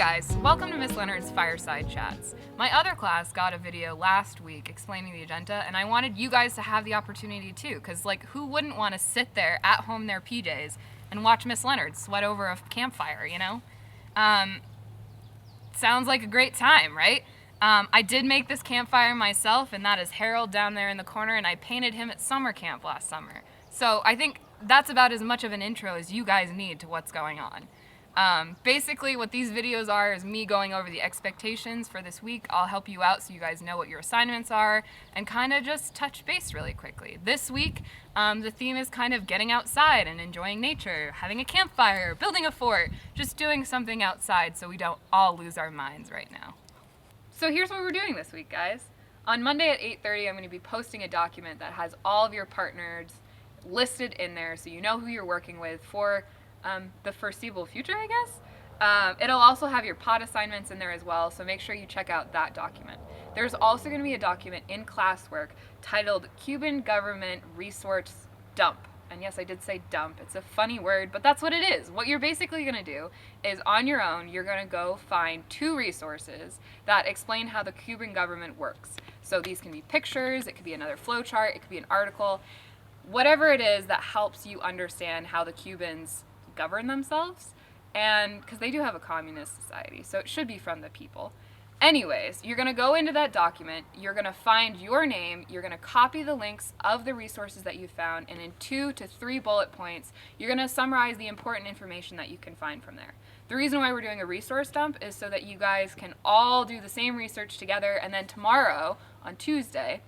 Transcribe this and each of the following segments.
guys, welcome to Miss Leonard's Fireside Chats. My other class got a video last week explaining the agenda, and I wanted you guys to have the opportunity too, because who wouldn't want to sit there at home in their PJs and watch Miss Leonard sweat over a campfire, you know? Sounds like a great time, right? I did make this campfire myself, and that is Harold down there in the corner, and I painted him at summer camp last summer. So I think that's about as much of an intro as you guys need to what's going on. Basically what these videos are is me going over the expectations for this week. I'll help you out so you guys know what your assignments are and kind of just touch base really quickly. This week, the theme is kind of getting outside and enjoying nature, having a campfire, building a fort, just doing something outside so we don't all lose our minds right now. So here's what we're doing this week, guys. On Monday at 8:30, I'm going to be posting a document that has all of your partners listed in there so you know who you're working with for the foreseeable future, I guess. It'll also have your pod assignments in there as well, so make sure you check out that document. There's also going to be a document in classwork titled Cuban Government Resource Dump. And yes, I did say dump. It's a funny word, but that's what it is. What you're basically going to do is on your own, you're going to go find 2 resources that explain how the Cuban government works. So these can be pictures, it could be another flowchart, it could be an article, whatever it is that helps you understand how the Cubans govern themselves, and because they do have a communist society, so it should be from the people. Anyways, you're going to go into that document, you're going to find your name, you're going to copy the links of the resources that you found, and in 2 to 3 bullet points, you're going to summarize the important information that you can find from there. The reason why we're doing a resource dump is so that you guys can all do the same research together, and then tomorrow, on Tuesday,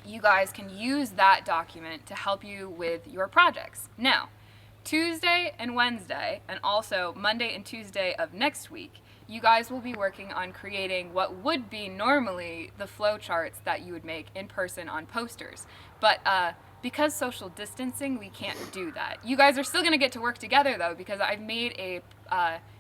you guys can use that document to help you with your projects. Now, Tuesday and Wednesday, and also Monday and Tuesday of next week, you guys will be working on creating what would be normally the flowcharts that you would make in person on posters. But because social distancing, we can't do that. You guys are still going to get to work together though, because I've made a,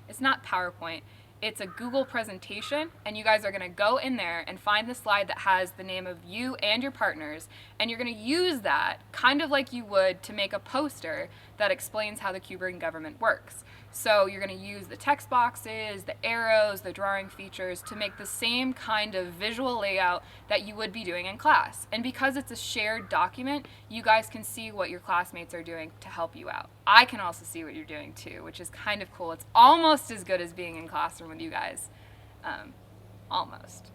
it's not PowerPoint, it's a Google presentation, and you guys are going to go in there and find the slide that has the name of you and your partners, and you're going to use that kind of like you would to make a poster that explains how the Cuban government works. So you're going to use the text boxes, the arrows, the drawing features to make the same kind of visual layout that you would be doing in class. And because it's a shared document, you guys can see what your classmates are doing to help you out. I can also see what you're doing too, which is kind of cool. It's almost as good as being in classroom with you guys. Almost.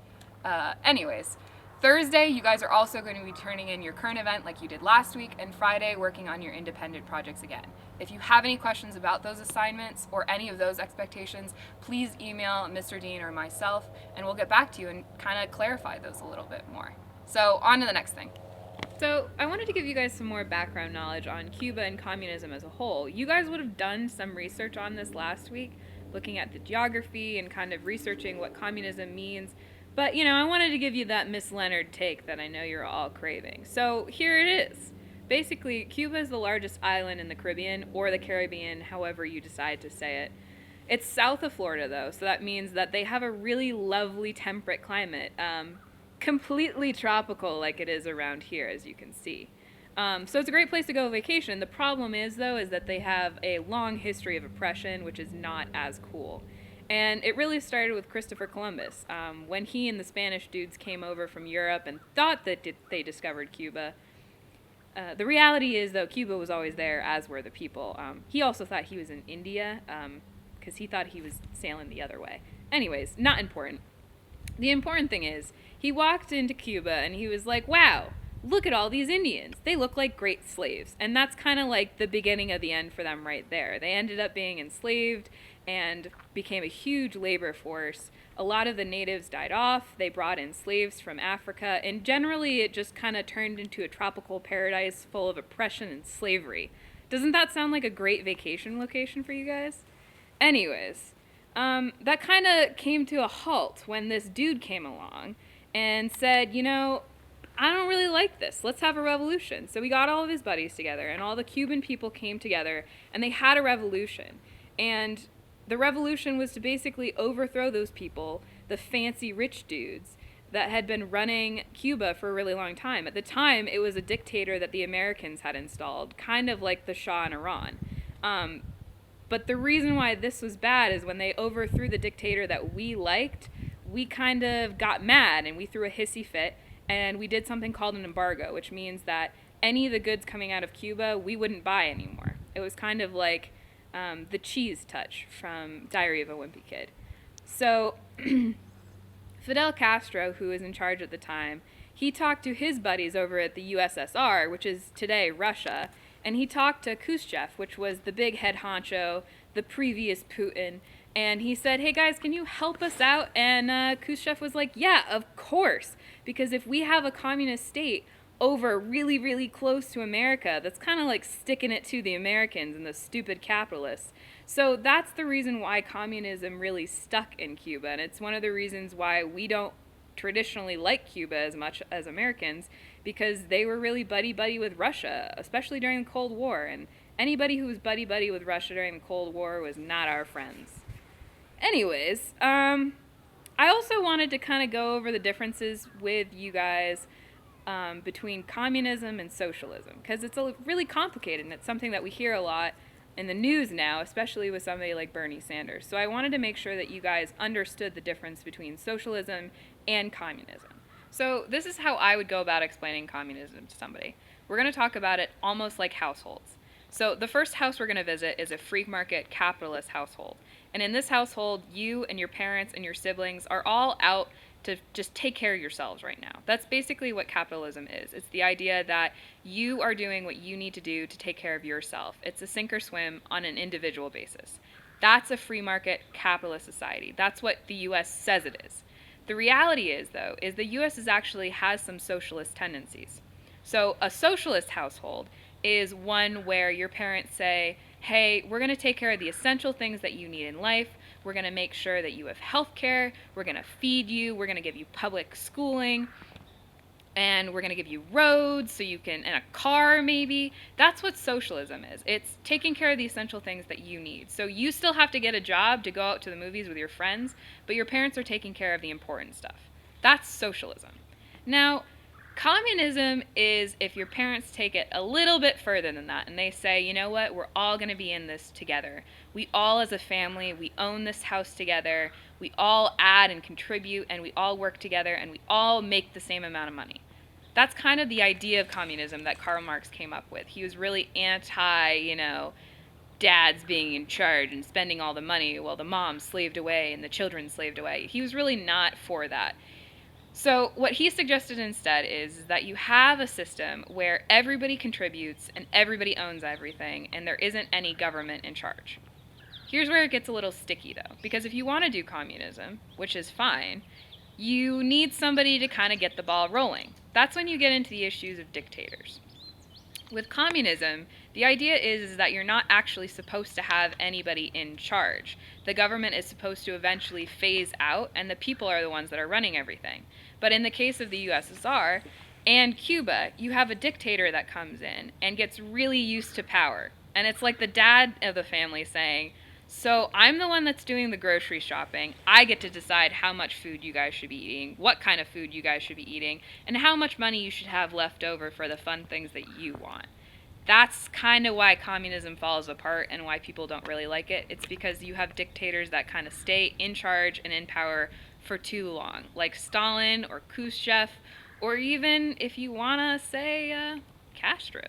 Anyways, Thursday, you guys are also going to be turning in your current event like you did last week, and Friday, working on your independent projects again. If you have any questions about those assignments or any of those expectations, please email Mr. Dean or myself, and we'll get back to you and kind of clarify those a little bit more. So, on to the next thing. So, I wanted to give you guys some more background knowledge on Cuba and communism as a whole. You guys would have done some research on this last week, looking at the geography and kind of researching what communism means. But, I wanted to give you that Miss Leonard take that I know you're all craving. So here it is. Basically, Cuba is the largest island in the Caribbean, or the Caribbean, however you decide to say it. It's south of Florida, though, so that means that they have a really lovely temperate climate. Completely tropical like it is around here, as you can see. So it's a great place to go vacation. The problem is, though, is that they have a long history of oppression, which is not as cool. And it really started with Christopher Columbus. When he and the Spanish dudes came over from Europe and thought that they discovered Cuba. The reality is, though, Cuba was always there, as were the people. He also thought he was in India, because he thought he was sailing the other way. Anyways, not important. The important thing is, he walked into Cuba and he was like, wow, look at all these Indians. They look like great slaves. And that's kind of like the beginning of the end for them right there. They ended up being enslaved and became a huge labor force. A lot of the natives died off. They brought in slaves from Africa, and generally it just kind of turned into a tropical paradise full of oppression and slavery. Doesn't that sound like a great vacation location for you guys? Anyways, that kind of came to a halt when this dude came along and said, I don't really like this. Let's have a revolution. So he got all of his buddies together, and all the Cuban people came together, and they had a revolution. And the revolution was to basically overthrow those people, the fancy rich dudes that had been running Cuba for a really long time. At the time, it was a dictator that the Americans had installed, kind of like the Shah in Iran. But the reason why this was bad is when they overthrew the dictator that we liked, we kind of got mad and we threw a hissy fit, and we did something called an embargo, which means that any of the goods coming out of Cuba we wouldn't buy anymore. It was kind of like the cheese touch from Diary of a Wimpy Kid. So Fidel Castro, who was in charge at the time, he talked to his buddies over at the USSR, which is today Russia, and he talked to Khrushchev, which was the big head honcho, the previous Putin, and he said, hey guys, can you help us out? And Khrushchev was like, yeah, of course, because if we have a communist state over really, really close to America, that's kind of like sticking it to the Americans and the stupid capitalists. So that's the reason why communism really stuck in Cuba, and it's one of the reasons why we don't traditionally like Cuba as much as Americans, because they were really buddy-buddy with Russia, especially during the Cold War, and anybody who was buddy-buddy with Russia during the Cold War was not our friends. Anyways, I also wanted to kind of go over the differences with you guys between communism and socialism, because it's really complicated, and it's something that we hear a lot in the news now, especially with somebody like Bernie Sanders. So I wanted to make sure that you guys understood the difference between socialism and communism. So this is how I would go about explaining communism to somebody. We're going to talk about it almost like households. So the first house we're going to visit is a free market capitalist household. And in this household, you and your parents and your siblings are all out to just take care of yourselves right now. That's basically what capitalism is. It's the idea that you are doing what you need to do to take care of yourself. It's a sink or swim on an individual basis. That's a free market capitalist society. That's what the US says it is. The reality is, though, is the US actually has some socialist tendencies. So a socialist household is one where your parents say, hey, we're going to take care of the essential things that you need in life. We're going to make sure that you have health care. We're going to feed you. We're going to give you public schooling. And we're going to give you roads so you can, and a car maybe. That's what socialism is. It's taking care of the essential things that you need. So you still have to get a job to go out to the movies with your friends, but your parents are taking care of the important stuff. That's socialism. Now, communism is if your parents take it a little bit further than that and they say, you know what, we're all going to be in this together. We all as a family, we own this house together. We all add and contribute, and we all work together, and we all make the same amount of money. That's kind of the idea of communism that Karl Marx came up with. He was really anti, dads being in charge and spending all the money while the moms slaved away and the children slaved away. He was really not for that. So what he suggested instead is that you have a system where everybody contributes and everybody owns everything, and there isn't any government in charge. Here's where it gets a little sticky, though, because if you want to do communism, which is fine, you need somebody to kind of get the ball rolling. That's when you get into the issues of dictators. With communism, the idea is that you're not actually supposed to have anybody in charge. The government is supposed to eventually phase out, and the people are the ones that are running everything. But in the case of the USSR and Cuba, you have a dictator that comes in and gets really used to power. And it's like the dad of the family saying, so I'm the one that's doing the grocery shopping. I get to decide how much food you guys should be eating, what kind of food you guys should be eating, and how much money you should have left over for the fun things that you want. That's kind of why communism falls apart and why people don't really like it. It's because you have dictators that kind of stay in charge and in power for too long, like Stalin or Khrushchev, or even, if you want to say, Castro.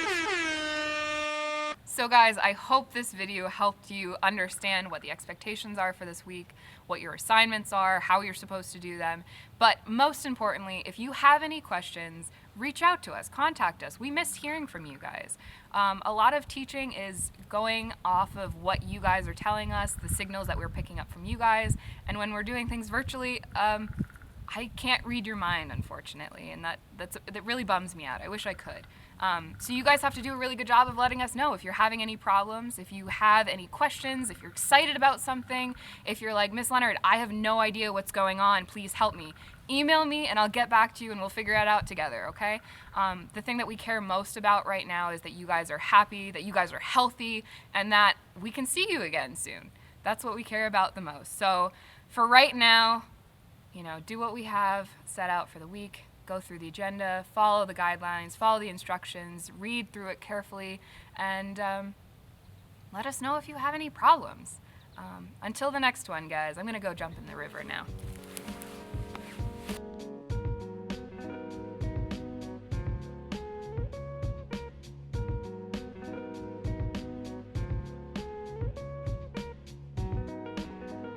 So guys, I hope this video helped you understand what the expectations are for this week, what your assignments are, how you're supposed to do them. But most importantly, if you have any questions, reach out to us, contact us. We miss hearing from you guys. A lot of teaching is going off of what you guys are telling us, the signals that we're picking up from you guys, and when we're doing things virtually, I can't read your mind, unfortunately, and that really bums me out. I wish I could. So you guys have to do a really good job of letting us know if you're having any problems, if you have any questions, if you're excited about something, if you're like, Miss Leonard, I have no idea what's going on, please help me. Email me and I'll get back to you and we'll figure it out together, okay? The thing that we care most about right now is that you guys are happy, that you guys are healthy, and that we can see you again soon. That's what we care about the most. So for right now, do what we have set out for the week. Go through the agenda, follow the guidelines, follow the instructions, read through it carefully, and let us know if you have any problems. Until the next one, guys, I'm going to go jump in the river now.